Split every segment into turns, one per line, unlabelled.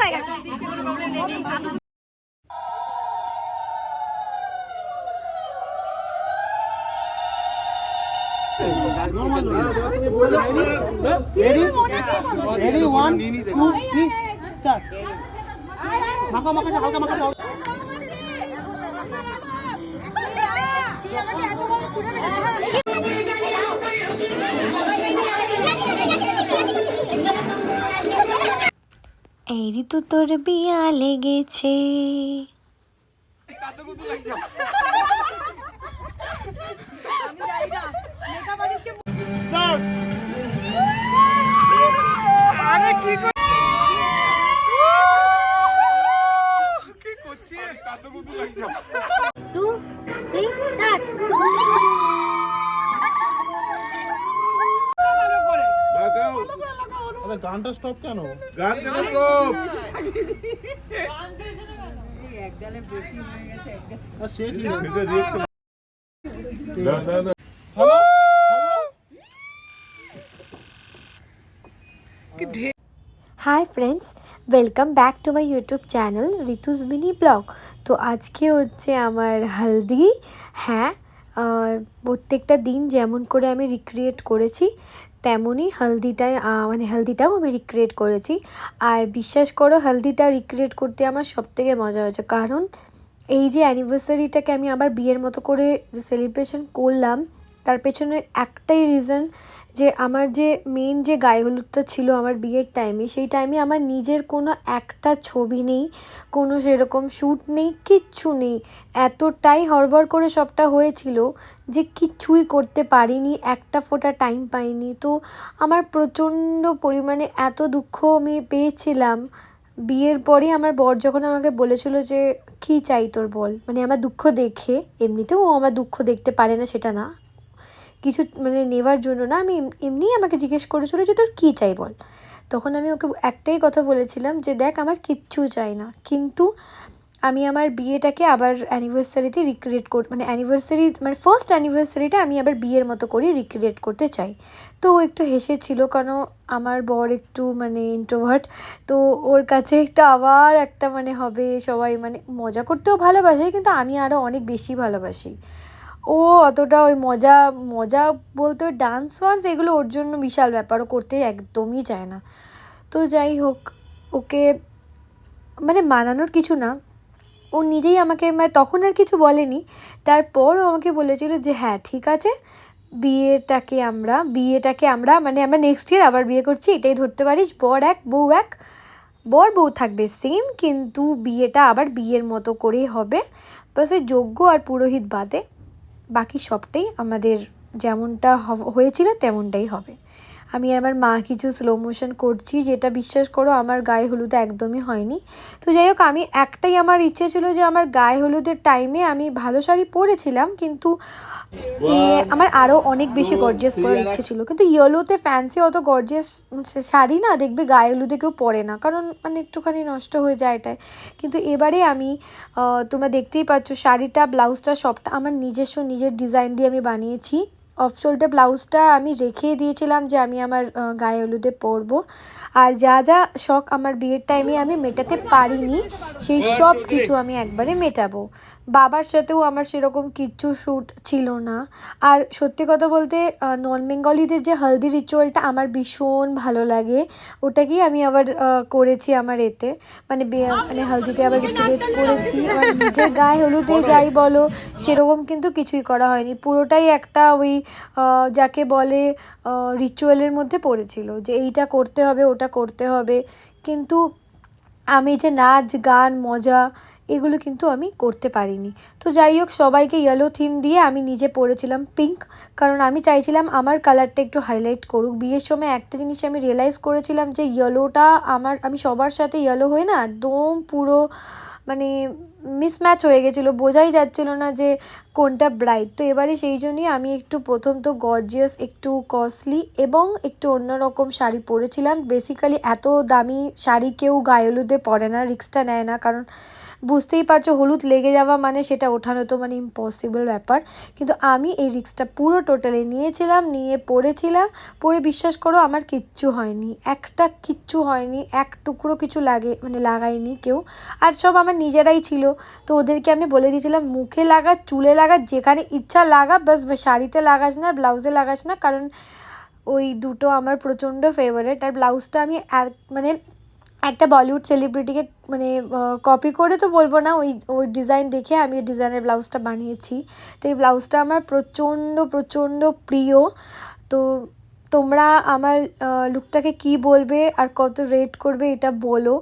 হয়ে গেছে।
Ready, 1, 2, 3, start. মাখাও মাখাও হালকা মাখাও।
এই ঋতু তোর বিয়া লেগেছে।
গানটা স্টপ কেন?
গান কেন stop?
Hi friends, welcome back to my YouTube channel ঋতুস mini blog. তো আজকে হচ্ছে আমার হলদি। হ্যাঁ, প্রত্যেকটা দিন যেমন করে আমি রিক্রিয়েট করেছি তেমনই হলদিটাও আমি রিক্রিয়েট করেছি। আর বিশ্বাস করো, হলদিটা রিক্রিয়েট করতে আমার সবথেকে মজা হয়েছে, কারণ এই যে অ্যানিভার্সারিটাকে আমি আবার বিয়ের মতো করে সেলিব্রেশন করলাম, তার পেছনে একটাই রিজন যে আমার যে মেন যে গায়ে হলুদটা ছিল আমার বিয়ের টাইমে, সেই টাইমে আমার নিজের কোনো একটা ছবি নেই, কোনো সেরকম শ্যুট নেই, কিচ্ছু নেই। এতটাই হড়বড় করে সবটা হয়েছিল যে কিচ্ছুই করতে পারিনি, একটা ফোঁটা টাইম পাইনি। তো আমার প্রচণ্ড পরিমাণে এত দুঃখ আমি পেয়েছিলাম। বিয়ের পরই আমার বর যখন আমাকে বলেছিল যে কী চাই তোর বল, মানে আমার দুঃখ দেখে, এমনিতেও ও আমার দুঃখ দেখতে পারে না সেটা না, কিছু নেওয়ার জন্য না, আমি এমনিই আমাকে জিজ্ঞেস করেছিল যে তোর কী চাই বল। তখন আমি ওকে একটাই কথা বলেছিলাম যে দেখ, আমার কিচ্ছু চাই না, কিন্তু আমি আমার বিয়েটাকে আবার অ্যানিভার্সারিতে ফার্স্ট অ্যানিভার্সারিটা আমি আবার বিয়ের মতো করে রিক্রিয়েট করতে চাই। তো ও একটু হেসেছিল, কারণ আমার বর একটু ইন্ট্রোভার্ট, তো ওর কাছে একটা আবার একটা হবে, সবাই মজা করতেও ভালোবাসে, কিন্তু আমি আরও অনেক বেশি ভালোবাসি। ও অতটা ওই মজা মজা বলতে ওই ডান্স ফান্স এগুলো ওর জন্য বিশাল ব্যাপার, ও করতে একদমই চায় না। তো যাই হোক, ওকে মানানোর কিছু না, ও নিজেই আমাকে তখন আর কিছু বলেনি, তারপর ও আমাকে বলেছিল যে হ্যাঁ ঠিক আছে, বিয়েটাকে আমরা আমরা নেক্সট ইয়ার আবার বিয়ে করছি, এটাই ধরতে পারিস, বর এক বর বউ থাকবে সেম, কিন্তু বিয়েটা আবার বিয়ের মতো করেই হবে, বাস ওই যজ্ঞ আর পুরোহিত বাদে বাকি সবটাই আমাদের যেমনটা হয়েছিল তেমনটাই হবে। আমি আর আমার মা কিছু স্লো মোশন করছি, যেটা বিশ্বাস করো আমার গায়ে হলুদে একদমই হয়নি। তো যাই হোক, একটাই আমার ইচ্ছে ছিল যে আমার গায়ে হলুদের টাইমে আমি ভালো শাড়ি পরেছিলাম, কিন্তু আমার আরও অনেক বেশি গর্জিয়াস পরার ইচ্ছে ছিল, কিন্তু ইয়েলোতে ফ্যান্সি অত গর্জিয়াস শাড়ি না দেখবে গায়ে হলুদে কেউ পরে না, কারণ একটুখানি নষ্ট হয়ে যায় এটাই। কিন্তু এবারে আমি তোমরা দেখতেই পাচ্ছ, শাড়িটা ব্লাউজটা সবটা আমার নিজের ডিজাইন দিয়ে আমি বানিয়েছি। অফ শোল্ডার ব্লাউজটা আমি রেখেই দিয়েছিলাম যে আমি আমার গায়ে হলুদে পরবো, আর যা যা শখ আমার বিয়ের টাইমে আমি মেটাতে পারিনি সেই সব কিছু আমি একবারে মেটাবো। বাবার সাথেও আমার সেরকম কিচ্ছু শ্যুট ছিল না। আর সত্যি কথা বলতে নন বেঙ্গলিদের যে হলদি রিচুয়ালটা আমার ভীষণ ভালো লাগে, ওটাকেই আমি আবার করেছি আমার এতে, হলদিতে আবার রিক্রিয়েট করেছি। আমার নিজের গায়ে হলুদে যাই বলো সেরকম কিন্তু কিছুই করা হয়নি, পুরোটাই একটা ওই যাকে বলে রিচুয়ালের মধ্যে পড়েছিল যে এইটা করতে হবে ওটা করতে হবে, কিন্তু আমি যে নাচ গান মজা এগুলো কিন্তু আমি করতে পারিনি। তো যাই হোক, সবাইকে ইয়েলো থিম দিয়ে আমি নিজে পরেছিলাম পিঙ্ক, কারণ আমি চাইছিলাম আমার কালারটা একটু হাইলাইট করুক। বিয়ের সময় একটা জিনিস আমি রিয়েলাইজ করেছিলাম যে ইয়েলোটা আমি সবার সাথে ইয়েলো হয়ে না একদম পুরো মিসম্যাচ হয়ে গেছিলো, বোঝাই যাচ্ছিলো না যে কোনটা ব্রাইট। তো এবারে সেই জন্যই আমি একটু প্রথম তো গর্জিয়াস, একটু কস্টলি এবং একটু অন্যরকম শাড়ি পরেছিলাম। বেসিক্যালি এত দামি শাড়ি কেউ গায়ে হলুদে পরে না, রিস্কটা নেয় না, কারণ বুঝতেই পারছো হলুদ লেগে যাওয়া মানে সেটা ওঠানো তো মানে ইম্পসিবল ব্যাপার, কিন্তু আমি এই রিস্কটা পুরো টোটালি নিয়েছিলাম, নিয়ে পরেছিলাম, পরে বিশ্বাস করো আমার কিচ্ছু হয়নি, একটা কিচ্ছু হয়নি, এক টুকরো কিছু লাগায়নি কেউ, আর সব আমার নিজেরাই ছিল। তো ওদেরকে আমি বলে দিয়েছিলাম মুখে লাগা, চুলে লাগা, যেখানে ইচ্ছা লাগা, বাস শাড়িতে লাগাস না, ব্লাউজে লাগাস না, কারণ ওই দুটো আমার প্রচণ্ড ফেভারিট। আর ব্লাউজটা আমি মানে একটা বলিউড সেলিব্রিটিকে মানে কপি করে তো বলবো না, ওই ওই ডিজাইন দেখে আমি এই ডিজাইনের ব্লাউজটা বানিয়েছি। তো এই ব্লাউজটা আমার প্রচণ্ড প্রচণ্ড প্রিয়। তো তোমরা আমার লুকটাকে কি বলবে আর কত রেট করবে এটা বলো,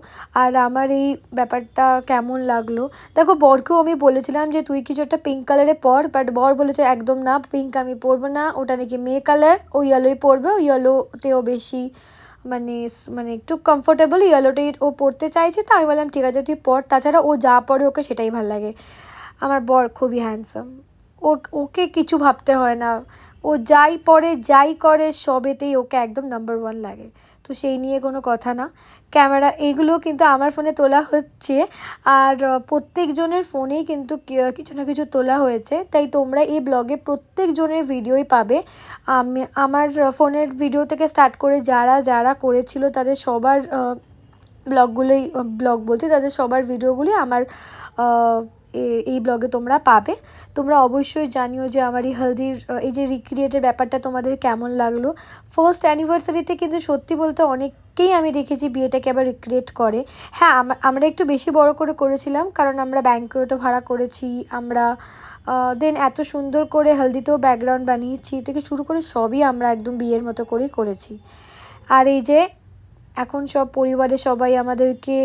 আর আমার এই ব্যাপারটা কেমন লাগলো। দেখো বরকেও আমি বলেছিলাম যে তুই কিছু একটা পিঙ্ক কালারে পর, বাট বর বলেছে একদম না, পিঙ্ক আমি পরবো না, ওটা নাকি মেয়ে কালার, ও ইয়েলোই পরবে, ওই ইয়েলোতেও বেশি মানে মানে একটু কমফোর্টেবল ইয়েলোটাই ও পরতে চাইছে। তো আমি বললাম ঠিক আছে তুই পর, তাছাড়া ও যা পরে ওকে সেটাই ভালো লাগে। আমার বর খুবই হ্যান্ডসাম, ওকে কিছু ভাবতে হয় না, ও যাই পরে যাই করে সবেতেই ওকে একদম নাম্বার 1 লাগে। তো সেই নিয়ে কোনো কথা না। ক্যামেরা এইগুলো কিন্তু আমার ফোনে তোলা হচ্ছে, আর প্রত্যেকজনের ফোনেই কিন্তু কিছু না কিছু তোলা হয়েছে, তাই তোমরা এই ব্লগে প্রত্যেকজনের ভিডিওই পাবে। আমার ফোনের ভিডিও থেকে স্টার্ট করে যারা যারা করেছিল তাদের সবার ব্লগ বলছি, তাদের সবার ভিডিওগুলি আমার এই ব্লগে তোমরা পাবে। তোমরা অবশ্যই জানিও যে আমার এই হলদির এই যে রিক্রিয়েটের ব্যাপারটা তোমাদের কেমন লাগলো। ফার্স্ট অ্যানিভার্সারিতে কিন্তু সত্যি বলতে অনেককেই আমি দেখেছি বিয়েটাকে আবার রিক্রিয়েট করে। হ্যাঁ আমরা একটু বেশি বড় করে করেছিলাম, কারণ আমরা ব্যাঙ্কোয়েটও ভাড়া করেছি, আমরা দেন এত সুন্দর করে হলদিতেও ব্যাকগ্রাউন্ড বানিয়েছি থেকে শুরু করে সবই আমরা একদম বিয়ের মতো করেই করেছি। আর এই যে এখন সব পরিবারের সবাই আমাদেরকে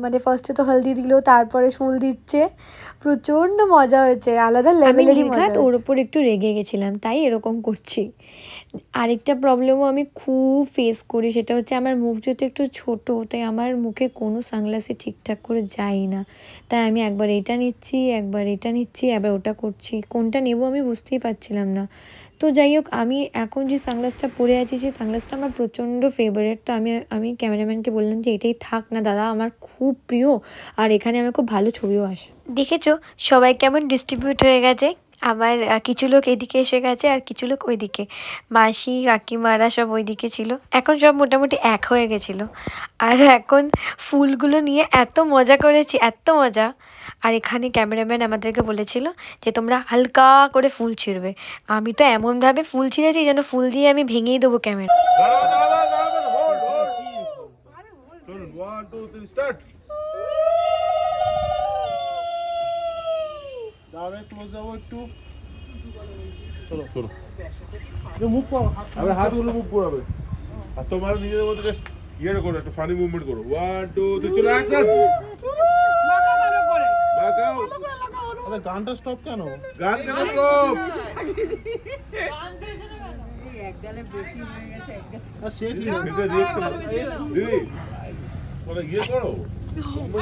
মানে ফার্স্টে তো হলদি দিল, তারপরে ফুল দিচ্ছে, প্রচণ্ড মজা হয়েছে, আলাদা লেভেলেরই মজা। ওর ওপর একটু রেগে গেছিলাম তাই এরকম করছি। আরেকটা প্রবলেমও আমি খুব ফেস করি, সেটা হচ্ছে আমার মুখ যেহেতু একটু ছোটো, তাই আমার মুখে কোনো সানগ্লাসে ঠিকঠাক করে যায় না, তাই আমি একবার এটা নিচ্ছি, একবার এটা নিচ্ছি, একবার ওটা করছি, কোনটা নেব আমি বুঝতেই পারছিলাম না। তো যাই হোক, আমি এখন যে সানগ্লাসটা পরে আছি সেই সানগ্লাসটা আমার প্রচণ্ড ফেভারিট। তো আমি ক্যামেরাম্যানকে বললাম যে এটাই থাক না দাদা, আমার খুব প্রিয়, আর এখানে আমার খুব ভালো ছবিও আসে। দেখেছো সবাই কেমন ডিস্ট্রিবিউট হয়ে গেছে, আমার কিছু লোক এদিকে এসে গেছে আর কিছু লোক ওইদিকে, মাসি কাকিমারা সব ওইদিকে ছিল, এখন সব মোটামুটি এক হয়ে গেছিলো। আর এখন ফুলগুলো নিয়ে এত মজা করেছি, এত মজা। আর এখানে ক্যামেরাম্যান আমাদেরকে বলেছিল যে তোমরা হালকা করে ফুল ছিঁড়বে, আমি তো এমনভাবে ফুল ছিঁড়েছি যেন ফুল দিয়ে আমি ভেঙেই দেবো ক্যামেরা।
চলো চলো, মুভ করো, হাতগুলো মুভ করাবে, আর তোমার নিজেদের মধ্যে জাস্ট ইয়ে করো, একটা ফানি মুভমেন্ট করো। 1 2 3 চলো অ্যাকশন। আরে গানটা স্টপ কেন? গান কেন স্টপ? একগালে বেশি হয়ে গেছে, আর সে কি হয়েছে রিঅ্যাকশন দিদি মানে ইয়ে করো,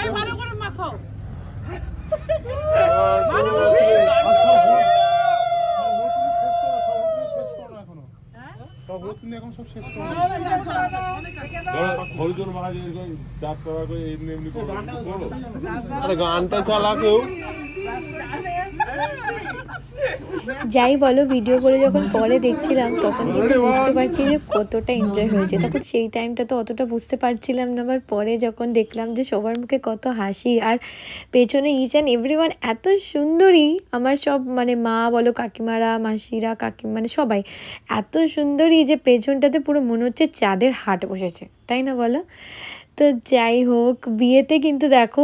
এই ভালো করে মাখো, ভালো করে এখন সব শেষ করো, হরিজন মহারাজের দাঁত করা করে এমনি এমনি করো, আরে গানটা চালা কেউ।
যাই বলো, ভিডিও করে যখন পরে দেখছিলাম তখন কিন্তু বুঝতে পারছি যে কতটা এনজয় হয়েছে। তখন সেই টাইমটা তো অতটা বুঝতে পারছিলাম না, আবার পরে যখন দেখলাম যে সবার মুখে কত হাসি, আর পেছনে ইচ অ্যান্ড এভরিওয়ান এত সুন্দরী, আমার সব মানে মা বলো, কাকিমারা, মাসিরা, মানে সবাই এত সুন্দরী যে পেছনটাতে পুরো মনে হচ্ছে চাঁদের হাট বসেছে, তাই না বলো? তো যাই হোক, বিয়েতে কিন্তু দেখো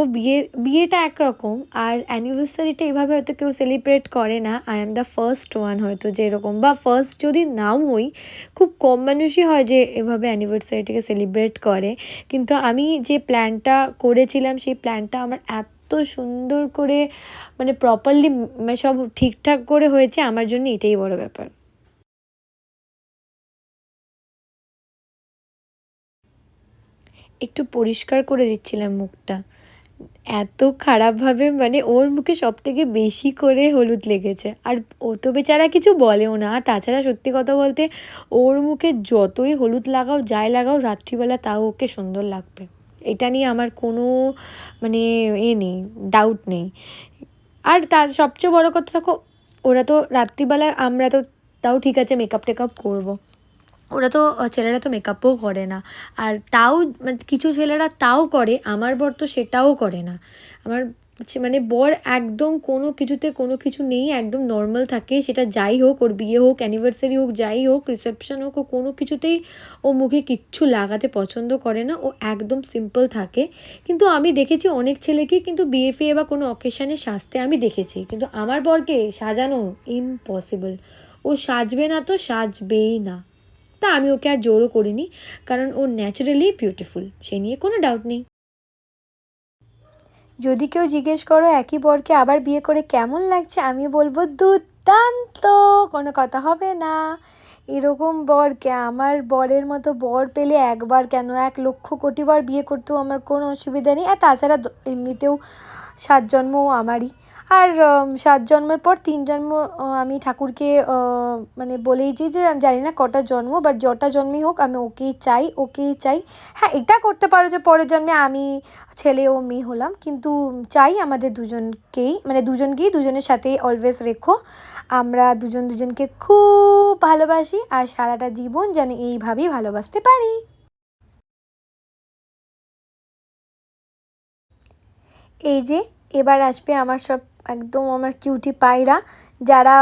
বিয়েটা একরকম, আর অ্যানিভার্সারিটা এভাবে হয়তো কেউ সেলিব্রেট করে না। I am the first one হয়তো যে এরকম, বা ফার্স্ট যদি নাও হই, খুব কম মানুষই হয় যে এভাবে অ্যানিভার্সারিটাকে সেলিব্রেট করে। কিন্তু আমি যে প্ল্যানটা করেছিলাম সেই প্ল্যানটা আমার এত সুন্দর করে মানে প্রপারলি সব ঠিকঠাক করে হয়েছে, আমার জন্য এটাই বড় ব্যাপার। একটু পরিষ্কার করে দিচ্ছিলাম মুখটা, এত খারাপভাবে মানে ওর মুখে সব থেকে বেশি করে হলুদ লেগেছে, আর ও তো বেচারা কিছু বলেও না। আর তাছাড়া সত্যি কথা বলতে ওর মুখে যতই হলুদ লাগাও যাই লাগাও রাত্রিবেলা তাও ওকে সুন্দর লাগবে, এটা নিয়ে আমার কোনো মানে নেই, ডাউট নেই। আর তার সবচেয়ে বড় কথা দেখো, ওরা তো রাত্রিবেলায়, আমরা তো তাও ঠিক আছে মেকআপ টেকআপ করবো, ওরা তো ছেলেরা তো মেকআপও করে না। আর তাও কিছু ছেলেরা তাও করে, আমার বর তো সেটাও করে না। আমার মানে বর একদম কোনো কিছুতে কোনো কিছু নেই, একদম নর্মাল থাকে, সেটা যাই হোক, ওর বিয়ে হোক, অ্যানিভার্সারি হোক, যাই হোক, রিসেপশন হোক, ও কোনো কিছুতেই ও মুখে কিচ্ছু লাগাতে পছন্দ করে না, ও একদম সিম্পল থাকে। কিন্তু আমি দেখেছি অনেক ছেলেকে কিন্তু বিয়ে ফিয়ে বা কোনো অকেশানে সাজতে আমি দেখেছি, কিন্তু আমার বরকে সাজানো ইম্পসিবল। ও সাজবে না তো সাজবেই না। তা আমি ওকে আর জোরও করিনি, কারণ ও ন্যাচারালি বিউটিফুল, সে নিয়ে কোনো ডাউট নেই। যদি কেউ জিজ্ঞেস করো একই বরকে আবার বিয়ে করে কেমন লাগছে, আমি বলবো দুর্দান্ত, কোনো কথা হবে না। এরকম বরকে, আমার বরের মতো বর পেলে একবার কেন 1,00,000,000 বার বিয়ে করতেও আমার কোনো অসুবিধা নেই। আর তাছাড়া এমনিতেও 7 জন্মও আমারই। আর 7 জন্মের পর 3 জন্ম আমি ঠাকুরকে মানে বলেইছি যে আমি জানি না কটা জন্ম, বাট যটা জন্মই হোক আমি ওকেই চাই, ওকেই চাই। হ্যাঁ, এটা করতে পারো যে পরের জন্মে আমি ছেলে ও মেয়ে হলাম, কিন্তু চাই আমাদের দুজনকেই, মানে দুজনকেই দুজনের সাথেই অলওয়েজ রেখো। আমরা দুজন দুজনকে খুব ভালোবাসি, আর সারাটা জীবন যেন এইভাবেই ভালোবাসতে পারি। এই যে এবার আসবে আমার সব একদম আমার কিউটি পায়রা, যারা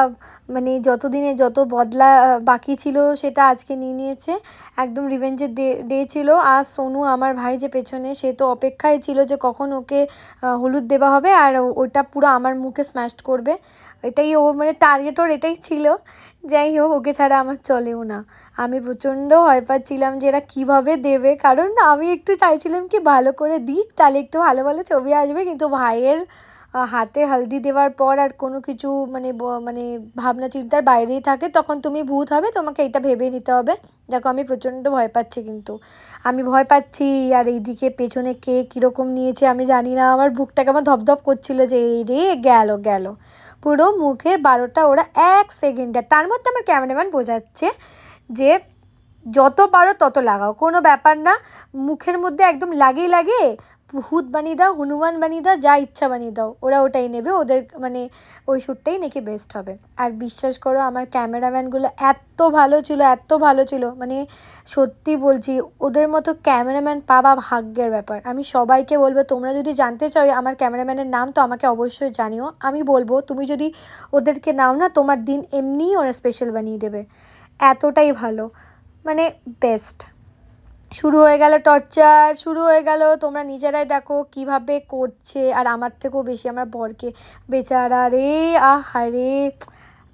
মানে যতদিনে যত বদলা বাকি ছিল সেটা আজকে নিয়ে নিয়েছে। একদম রিভেঞ্জের ডে ছিল আজ। সোনু আমার ভাই যে পেছনে, সে তো অপেক্ষায় ছিল যে কখন ওকে হলুদ দেওয়া হবে, আর ওটা পুরো আমার মুখে স্ম্যাশড করবে, এটাই ও মানে টার্গেট, ওর এটাই ছিল। যাই হোক, ওকে ছাড়া আমার চলেও না। আমি প্রচণ্ড ভয় পাচ্ছিলাম যে এরা কীভাবে দেবে, কারণ আমি একটু চাইছিলাম কি ভালো করে দিক, তাহলে একটু ভালো ভালো ছবি আসবে। কিন্তু ভাইয়ের হাতে হলদি দেওয়ার পর আর কোনো কিছু মানে মানে ভাবনা চিন্তার বাইরেই থাকে, তখন তুমি ভূত হবে, তোমাকে এটা ভেবে নিতে হবে। দেখো আমি প্রচণ্ড ভয় পাচ্ছি, কিন্তু আমি ভয় পাচ্ছি, আর এইদিকে পেছনে কে কীরকম নিয়েছে আমি জানি না। আমার বুকটাকে আমার ধপধপ করছিল যে এই রে গেল গেল, পুরো মুখের 12টা ওরা 1 সেকেন্ডে। তার মধ্যে আমার ক্যামেরাম্যান বোঝাচ্ছে যে যত পারো তত লাগাও, কোনো ব্যাপার না, মুখের মধ্যে একদম লাগিয়ে লাগিয়ে ভূত বানিয়ে দাও, হনুমান বানিয়ে দাও, যা ইচ্ছা বানিয়ে দাও, ওরা ওটাই নেবে, ওদের মানে ওই শ্যুটটাই নাকি বেস্ট হবে। আর বিশ্বাস করো আমার ক্যামেরাম্যানগুলো এত ভালো ছিল, এত ভালো ছিল, মানে সত্যি বলছি, ওদের মতো ক্যামেরাম্যান পাওয়া ভাগ্যের ব্যাপার। আমি সবাইকে বলবো, তোমরা যদি জানতে চাও আমার ক্যামেরাম্যানের নাম, তো আমাকে অবশ্যই জানিও, আমি বলবো। তুমি যদি ওদেরকে নাও না, তোমার দিন এমনিই ওরা স্পেশাল বানিয়ে দেবে, এতটাই ভালো, মানে বেস্ট। শুরু হয়ে গেল টর্চার, শুরু হয়ে গেল, তোমরা নিজেরাই দেখো কিভাবে করছে। আর আমার থেকেও বেশি আমার বরকে, বেচারা রে, আহারে,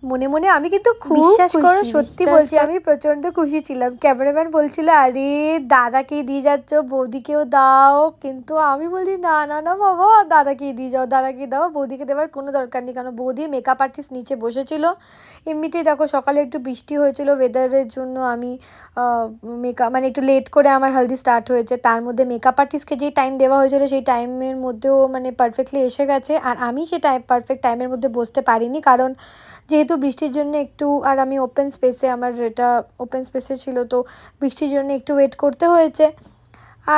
মনে মনে আমি কিন্তু খুব, বিশ্বাস করো সত্যি বলছি, আমি প্রচণ্ড খুশি ছিলাম। ক্যামেরাম্যান বলছিল আরে দাদাকেই দিয়ে যাচ্ছ, বৌদিকেও দাও, কিন্তু আমি বলি না না না বাবা, দাদাকেই দিয়ে যাও, দাদাকে দাও, বৌদিকে দেওয়ার কোনো দরকার নেই। কারণ বৌদির মেকআপ আর্টিস্ট নিচে বসেছিল। এমনিতেই দেখো সকালে একটু বৃষ্টি হয়েছিল, ওয়েদারের জন্য আমি মেকআপ মানে একটু লেট করে আমার হলদি স্টার্ট হয়েছে, তার মধ্যে মেকআপ আর্টিস্টকে যেই টাইম দেওয়া হয়েছিল সেই টাইমের মধ্যেও মানে পারফেক্টলি এসে গেছে। আর আমি সে পারফেক্ট টাইমের মধ্যে বসতে পারিনি, কারণ যেহেতু বৃষ্টির জন্য একটু, আর আমি ওপেন স্পেসে, আমার এটা ওপেন স্পেসে ছিল, তো বৃষ্টির জন্য একটু ওয়েট করতে হয়েছে,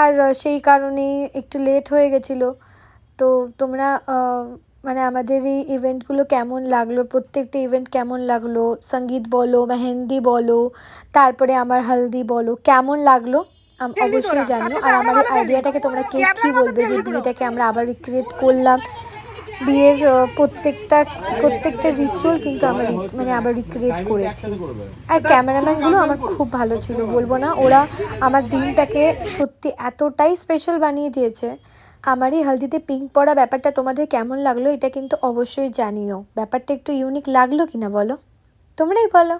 আর সেই কারণেই একটু লেট হয়ে গেছিলো। তো তোমরা মানে আমাদের এই ইভেন্টগুলো কেমন লাগলো, প্রত্যেকটা ইভেন্ট কেমন লাগলো, সঙ্গীত বলো, মেহেন্দি বলো, তারপরে আমার হলদি বলো, কেমন লাগলো অবশ্যই জানিও। আর আমার এই আইডিয়াটাকে তোমরা কে কী বলবে, যে বিয়েটাকে আমরা আবার রিক্রিয়েট করলাম, বিয়ের প্রত্যেকটা রিচুয়াল কিন্তু আমরা মানে আবার রিক্রিয়েট করেছি। আর ক্যামেরাম্যানগুলো আমার খুব ভালো ছিল, বলবো না, ওরা আমার দিনটাকে সত্যি এতটাই স্পেশাল বানিয়ে দিয়েছে। আমার এই হলদিতে পিঙ্ক পরা ব্যাপারটা তোমাদের কেমন লাগলো, এটা কিন্তু অবশ্যই জানিও। ব্যাপারটা একটু ইউনিক লাগলো কিনা বলো, তোমরাই বলো।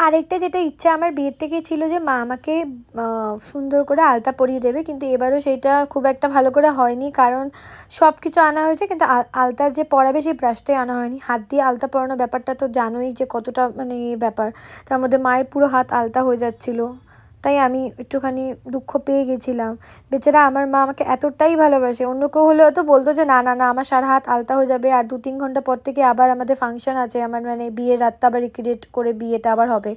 আরেকটা যেটা ইচ্ছা আমার বিয়ের থেকে ছিল যে মা আমাকে সুন্দর করে আলতা পরিয়ে দেবে, কিন্তু এবারও সেটা খুব একটা ভালো করে হয়নি, কারণ সব কিছু আনা হয়েছে কিন্তু আলতার যে পরাবে সেই ব্রাশটাই আনা হয়নি। হাত দিয়ে আলতা পরানো ব্যাপারটা তো জানোই যে কতটা মানে ব্যাপার, তার মধ্যে মায়ের পুরো হাত আলতা হয়ে যাচ্ছিলো, তাই আমি একটুখানি দুঃখ পেয়ে গেছিলাম। বেচারা আমার মা আমাকে এতটাই ভালোবাসে, অন্য কেউ হলে হয়তো বলতো যে না না না আমার সারা হাত আলতা হয়ে যাবে, আর 2-3 ঘন্টা পর থেকে আবার আমাদের ফাংশন আছে, আমার মানে বিয়ের রাতটা আবার রিক্রিয়েট করে বিয়েটা আবার হবে।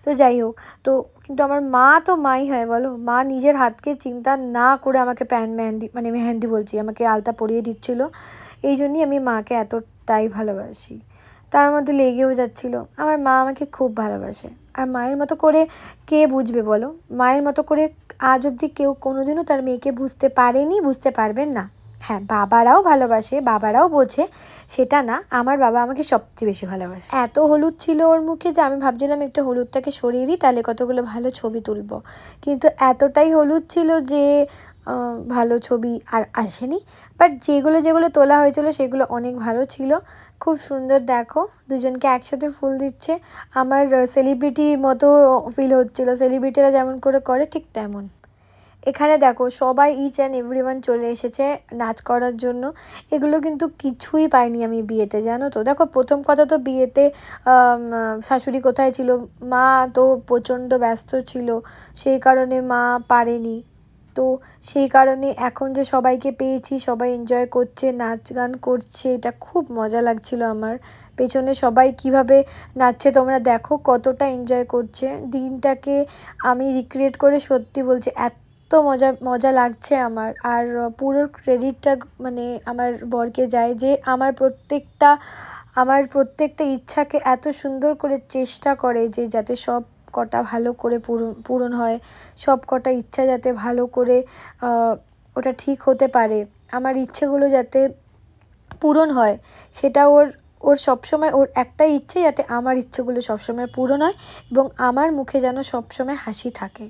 তো যাই হোক, তো কিন্তু আমার মা তো মাই হয় বলো, মা নিজের হাতকে চিন্তা না করে আমাকে মেহেন্দি বলছি, আমাকে আলতা পরিয়ে দিচ্ছিল। এই জন্যই আমি মাকে এতটাই ভালোবাসি। তার মধ্যে লেগেও যাচ্ছিল। আমার মা আমাকে খুব ভালোবাসে, আর মায়ের মতো করে কে বুঝবে বলো? মায়ের মতো করে আজ অবধি কেউ কোনোদিনও তার মেয়েকে বুঝতে পারেনি, বুঝতে পারবেন না। হ্যাঁ, বাবারাও ভালোবাসে, বাবারাও বোঝে, সেটা না, আমার বাবা আমাকে সবচেয়ে বেশি ভালোবাসে। এত হলুদ ছিল ওর মুখে যে আমি ভাবছিলাম একটু হলুদটাকে সরিয়ে দিই, তাহলে কতগুলো ভালো ছবি তুলবো, কিন্তু এতটাই হলুদ ছিল যে ভালো ছবি আর আসেনি। বাট যেগুলো যেগুলো তোলা হয়েছিল সেগুলো অনেক ভালো ছিল, খুব সুন্দর। দেখো দুজনকে একসাথে ফুল দিচ্ছে, আমার সেলিব্রিটি মতো ফিল হচ্ছিলো, সেলিব্রিটিরা যেমন করে ঠিক তেমন। এখানে দেখো সবাই ইচ অ্যান্ড এভরিওয়ান চলে এসেছে নাচ করার জন্য। এগুলো কিন্তু কিছুই পাইনি আমি বিয়েতে, জানো তো। দেখো প্রথম কথা তো বিয়েতে শাশুড়ি কোথায় ছিল, মা তো প্রচণ্ড ব্যস্ত ছিল, সেই কারণে মা পারেনি। তো সেই কারণে এখন যে সবাইকে পেয়েছি, সবাই এনজয় করছে, নাচ গান করছে, এটা খুব মজা লাগছিল আমার। পেছনে সবাই কিভাবে নাচছে তোমরা দেখো, কতটা এনজয় করছে। দিনটাকে আমি রিক্রিয়েট করে সত্যি বলছি এত মজা লাগছে আমার। আর পুরো ক্রেডিটটা মানে আমার বরকে যায়, যে আমার প্রত্যেকটা ইচ্ছাকে এত সুন্দর করে চেষ্টা করে যে যাতে সব কটা ভালো করে পূরণ হয়, সব কটা ইচ্ছা যাতে ভালো করে ওটা ঠিক হতে পারে, আমার ইচ্ছেগুলো যাতে পূরণ হয়, সেটা ওর সবসময় ওর একটাই ইচ্ছে, যাতে আমার ইচ্ছেগুলো সবসময় পূরণ হয় এবং আমার মুখে যেন সবসময় হাসি থাকে।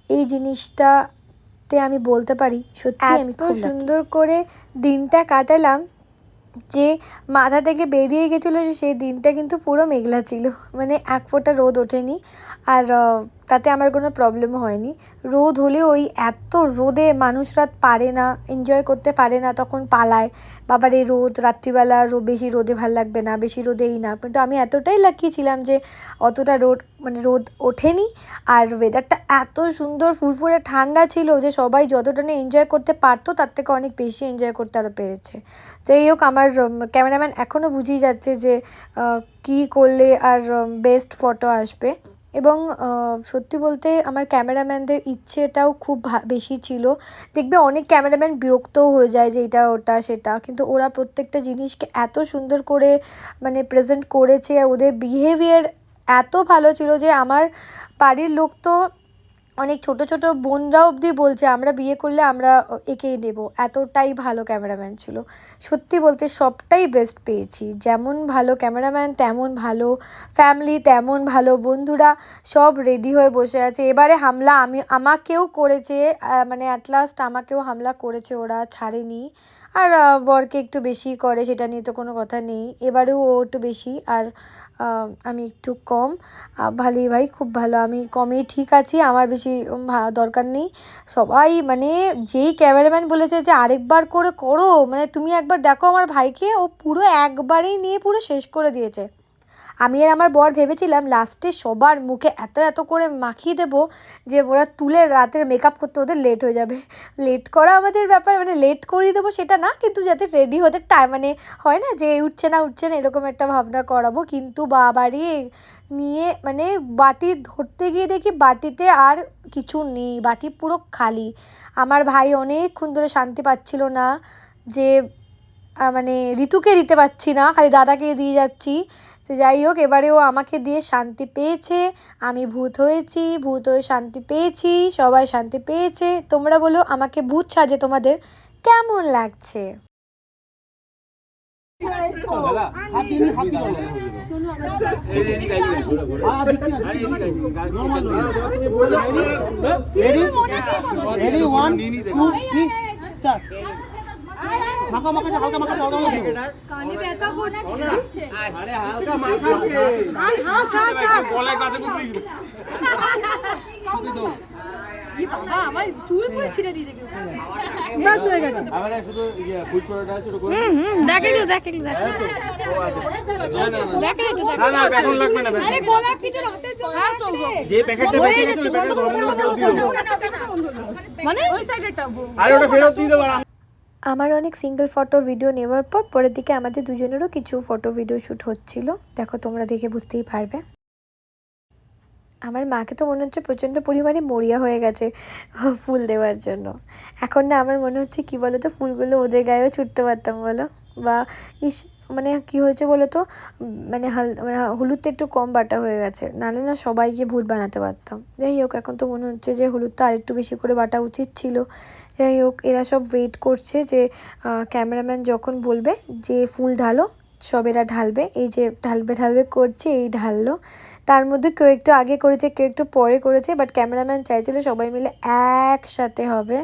এই জিনিসটাতে আমি বলতে পারি সত্যি আমি খুব সুন্দর করে দিনটা কাটালাম। যে মাথা থেকে বেরিয়ে গেছিলো যে সেই দিনটা কিন্তু পুরো মেঘলা ছিল, মানে এক ফোঁটা রোদ ওঠেনি, আর তাতে আমার কোনো প্রবলেমও হয়নি। রোদ হলেও ওই এত রোদে মানুষরা পারে না, এনজয় করতে পারে না, তখন পালায় বাবার এই রোদ, রাত্রিবেলা বেশি রোদে ভাল লাগবে না, বেশি রোদেই না। কিন্তু আমি এতটাই লাকি ছিলাম যে অতটা রোদ ওঠেনি, আর ওয়েদারটা এত সুন্দর ফুরফুরে ঠান্ডা ছিল যে সবাই যতটা না এনজয় করতে পারতো তার থেকে অনেক বেশি এনজয় করতে আরও পেরেছে। যাই হোক, আমার ক্যামেরাম্যান এখনও বুঝিয়ে যাচ্ছে যে কী করলে আর বেস্ট ফটো আসবে। এবং সত্যি বলতে আমার ক্যামেরাম্যানদের ইচ্ছেটাও খুব বেশি ছিল। দেখবে অনেক ক্যামেরাম্যান বিরক্তও হয়ে যায় যে এটা ওটা সেটা, কিন্তু ওরা প্রত্যেকটা জিনিসকে এত সুন্দর করে মানে প্রেজেন্ট করেছে, ওদের বিহেভিয়ার এত ভালো ছিল যে আমার বাড়ির লোক তো অনেক ছোট ছোট বোনরা অবধি বলছে আমরা বিয়ে করলে আমরা একেই নেব, এতটাই ভালো ক্যামেরাম্যান ছিল। সত্যি বলতে সবটাই বেস্ট পেয়েছি, যেমন ভালো ক্যামেরাম্যান তেমন ভালো ফ্যামিলি, তেমন ভালো বন্ধুরা, সব রেডি হয়ে বসে আছে। এবারে হামলা আমাকেও করেছে, মানে অ্যাট লাস্ট আমাকেও হামলা করেছে, ওরা ছাড়েনি। আর বরকে একটু বেশি করে, সেটা নিয়ে তো কোনো কথা নেই, এবারেও ও একটু বেশি আর আমি একটু কম। ভালোই ভাই, খুব ভালো, আমি কমেই ঠিক আছি, আমার বেশি দরকার নেই। সবাই মানে যেই ক্যামেরাম্যান বলেছে যে আরেকবার করে করো, মানে তুমি একবার দেখো আমার ভাইকে, ও পুরো একবারেই নিয়ে পুরো শেষ করে দিয়েছে। আমি আর আমার বর ভেবেছিলাম লাস্টে সবার মুখে এত করে মাখিয়ে দেবো যে ওরা তুলে রাতের মেকআপ করতে ওদের লেট হয়ে যাবে। লেট করা আমাদের ব্যাপার, মানে লেট করিয়ে দেবো সেটা না, কিন্তু যাতে রেডি হতে টাইম মানে হয় না যে উঠছে না এরকম একটা ভাবনা করাবো। কিন্তু বাবারে নিয়ে মানে বাটি ধরতে গিয়ে দেখি বাটিতে আর কিছু নেই, বাটি পুরো খালি। আমার ভাই অনেকক্ষণ ধরে শান্তি পাচ্ছিল না যে মানে ঋতুকে দিতে পারছি না, খালি দাদাকে দিয়ে যাচ্ছি। তো যাই হোক, এবারে ও আমাকে দিয়ে শান্তি পেয়েছে, আমি ভূত হয়েছি, ভূত হয়ে শান্তি পেয়েছি, সবাই শান্তি পেয়েছে। তোমরা বলো আমাকে ভূত সাজে তোমাদের কেমন লাগছে?
মাখা হালকা মাখা
কানে ব্যথা করছে,
আরে হালকা মাখাচ্ছে,
হাস
বলে কাতে কুছিস
শুধু দাও
কি বাবা আমার চুল পুরো ছিঁড়ে দিয়ে দেবে
বাস হয়ে গেছে
আবার শুধু ফুড প্রোডাক্ট আছে ওটা করে
দেখ এগুলো দেখ এগুলো দেখ দেখ একটু দেখ
না এখন লাগবে না
আরে গোলাপ কিছু রাতে হ্যাঁ তো
যে প্যাকেটটা
হয়ে
বেঁচে
যাচ্ছে,
গেছে
বন্ধ করো, বন্ধ করো, বন্ধ করো।
মানে ওই সাইডেরটা
আর ওটা ফেরত দিয়ে দেবো
আমার অনেক সিঙ্গেল ফটো ভিডিও নেওয়ার পর পরের দিকে আমাদের দুজনেরও কিছু ফটো ভিডিও শ্যুট হচ্ছিল। দেখো তোমরা দেখে বুঝতেই পারবে। আমার মাকে তো মনে হচ্ছে প্রচণ্ড পরিমাণে মরিয়া হয়ে গেছে ফুল দেওয়ার জন্য। এখন না আমার মনে হচ্ছে কি বলো তো, ফুলগুলো ওদের গায়েও ছুটতে পারতাম বলো, বা ইস মানে কি হয়েছে বলো তো, মানে হলুদটা একটু কম বাটা হয়ে গেছে, নাহলে না সবাইকে ভূত বানাতে পারতাম। যাই হোক, এখন তো মনে হচ্ছে যে হলুদটা আরেকটু বেশি করে বাটা উচিত ছিল। যাই হোক, এরা সব ওয়েট করছে যে ক্যামেরাম্যান যখন বলবে যে ফুল ঢালো, সব এরা ঢালবে। এই যে ঢালবে করছে, এই ঢাললো। তার মধ্যে কেউ একটু আগে করেছে, কেউ একটু পরে করেছে, বাট ক্যামেরাম্যান চাইছিল সবাই মিলে একসাথে হবে।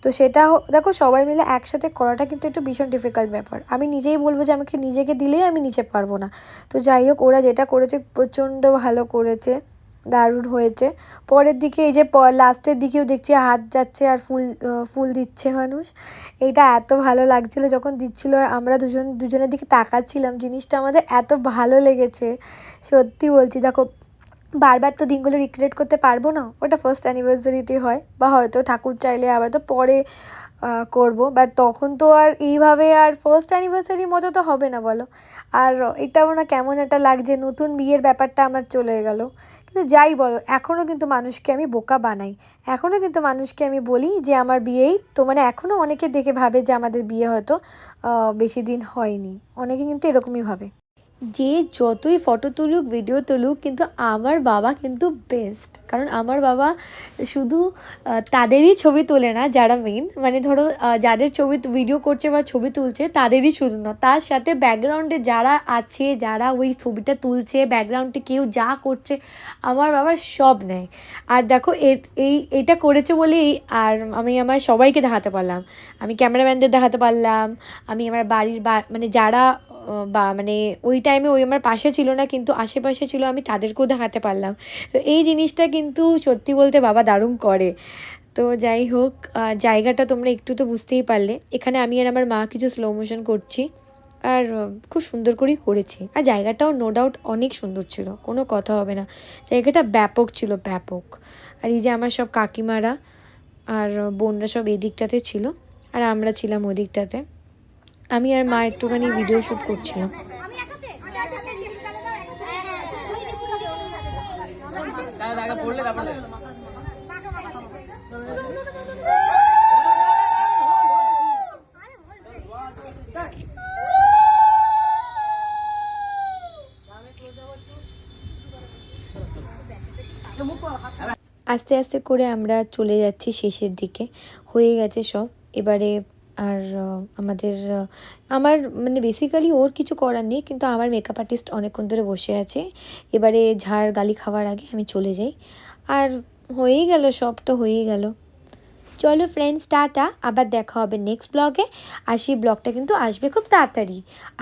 তো সেটা দেখো, সবাই মিলে একসাথে করাটা কিন্তু একটু ভীষণ ডিফিকাল্ট ব্যাপার। আমি নিজেই বলবো যে আমাকে নিজেকে দিলেই আমি নিচে পারবো না। তো যাই হোক, ওরা যেটা করেছে প্রচণ্ড ভালো করেছে, দারুণ হয়েছে। পরের দিকে এই যে লাস্টের দিকেও দেখছি হাত যাচ্ছে আর ফুল দিচ্ছে মানুষ। এইটা এত ভালো লাগছিল যখন দিচ্ছিল, আমরা দুজনের দিকে তাকাচ্ছিলাম, জিনিসটা আমাদের এত ভালো লেগেছে, সত্যি বলছি। দেখো, বারবার তো দিনগুলো রিক্রিয়েট করতে পারবো না, ওটা ফার্স্ট অ্যানিভার্সারিতে হয়, বা হয়তো ঠাকুর চাইলে আবার তো পরে করব, বাট তখন তো আর এইভাবে আর ফার্স্ট অ্যানিভার্সারির মতো তো হবে না বলো। আর এটাও না কেমন একটা লাগছে, নতুন বিয়ের ব্যাপারটা আমার চলে গেল। কিন্তু যাই বলো, এখনও কিন্তু মানুষকে আমি বোকা বানাই, এখনও কিন্তু মানুষকে আমি বলি যে আমার বিয়েই তো, মানে এখনও অনেকে দেখে ভাবে যে আমাদের বিয়ে হয়তো বেশি দিন হয়নি, অনেকে কিন্তু এরকমই ভাবে। যে যতই ফটো তুলুক, ভিডিও তুলুক, কিন্তু আমার বাবা কিন্তু বেস্ট। কারণ আমার বাবা শুধু তাদেরই ছবি তোলে না যারা মেন, মানে ধরো যাদের ছবি ভিডিও করছে বা ছবি তুলছে তাদেরই শুধু না, তার সাথে ব্যাকগ্রাউন্ডে যারা আছে, যারা ওই ছবিটা তুলছে, ব্যাকগ্রাউন্ডে কেউ যা করছে, আমার বাবা সব নেয়। আর দেখো এইটা করেছে বলেই আর আমি আমার সবাইকে দেখাতে পারলাম, আমি ক্যামেরাম্যানদের দেখাতে পারলাম, আমি আমার বাড়ির মানে যারা বা মানে ওই টাইমে ওই আমার পাশে ছিল না কিন্তু আশেপাশে ছিল, আমি তাদেরকেও দেখাতে পারলাম। তো এই জিনিসটা কিন্তু সত্যি বলতে বাবা দারুণ করে। তো যাই হোক, জায়গাটা তোমরা একটু তো বুঝতেই পারলে। এখানে আমি আর আমার মা কিছু স্লো মোশন করছি, আর খুব সুন্দর করেই করেছি। আর জায়গাটাও নো ডাউট অনেক সুন্দর ছিল, কোনো কথা হবে না, জায়গাটা ব্যাপক ছিল, ব্যাপক। আর এই যে আমার সব কাকিমারা আর বোনরা সব এদিকটাতে ছিল, আর আমরা ছিলাম ওদিকটাতে। আমি আর মা একটুখানি ভিডিও শ্যুট করছিলাম। আস্তে আস্তে করে আমরা চলে যাচ্ছি শেষের দিকে, হয়ে গেছে সব এবারে। আর আমার মানে বেসিক্যালি ওর কিছু করার নেই, কিন্তু আমার মেকআপ আর্টিস্ট অনেকক্ষণ ধরে বসে আছে। এবারে ঝাড় গালি খাওয়ার আগে আমি চলে যাই, আর হয়েই গেল, সব তো হয়েই গেল। চলো ফ্রেন্ডস, টাটা, আবার দেখা হবে নেক্সট ব্লগে। আর সেই ব্লগটা কিন্তু আসবে খুব তাড়াতাড়ি।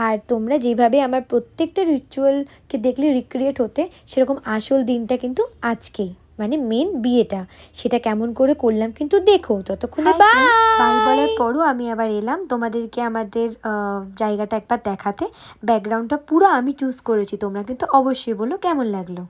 আর তোমরা যেভাবে আমার প্রত্যেকটা রিচুয়ালকে দেখলে রিক্রিয়েট হতে, সেরকম আসল দিনটা কিন্তু আজকেই, মানে মেন বিয়েটা, সেটা কেমন করে করলাম কিন্তু দেখো। ততক্ষণে বাই বলার পরও আমি আবার এলাম তোমাদেরকে আমাদের জায়গাটা একবার দেখাতে। ব্যাকগ্রাউন্ডটা পুরো আমি চুজ করেছি, তোমরা কিন্তু অবশ্যই বলো কেমন লাগলো।